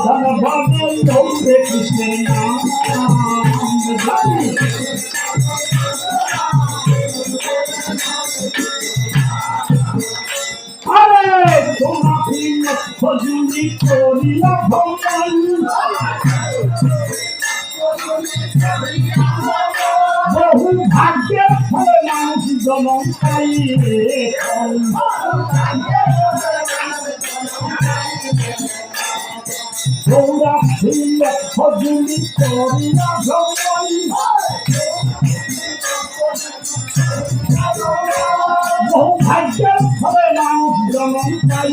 সর্বদা লৌকে কৃষ্ণের নাম আরে তোমাকে ভজনি করিলা ভগবান বহু ভাগ্যের ফলে মানুষ জন্ম পাই তোমরা ভজনি করিলা ভগবান বহু ভাগ্যের ফলে মানুষ জন্ম পাই